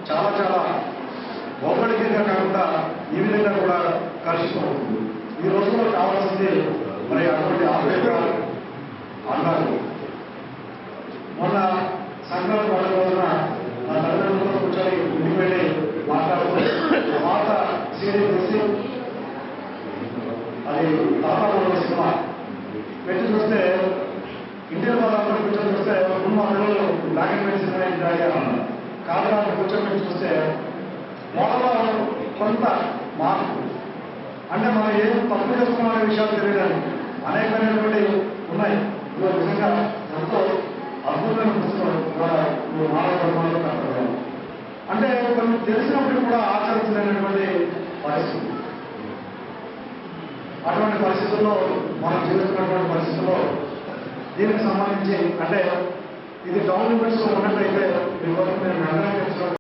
చాలా చాలా భౌగోళికంగా కాకుండా ఈ విధంగా కూడా కలుషితం అవుతుంది. ఈ రోజుల్లో కావాల్సింది మరి అటువంటి ఆరోగ్య అన్నారు. మొన్న సంక్రాంతి పండుగ రోజున నా తల్లిదండ్రులతో కూర్చొని ఇంటికి వెళ్ళి మాట్లాడుతూ పాత సీడీ తీసి అది తాతాపూర్వ సినిమా పెట్టి చూస్తే ఇంటికి వాళ్ళందరూ కూర్చొని చూస్తే ముందు మా పిల్లలు బ్లాక్ అండ్ వైట్ సినిమా ఏంటి అన్నారు. కాదు కూర్చొని చూస్తే మొదలో కొంత మార్పు అంటే మనం ఏం తప్పు చేస్తున్నామనే విషయాలు తెలియడానికి అనేకమైనటువంటి ఉన్నాయి. నిజంగా ఎంతో అద్భుతమైన పుస్తకం మానవ ధర్మంలో కనపడదు. అంటే కొన్ని తెలిసినప్పుడు కూడా ఆచరించలేనటువంటి పరిస్థితి. అటువంటి పరిస్థితుల్లో మనం జీవిస్తున్నటువంటి పరిస్థితుల్లో దీనికి సంబంధించి అంటే ఇది గవర్నమెంట్స్ ఉన్నట్లయితే మీ వరకు నేను నిర్ణయం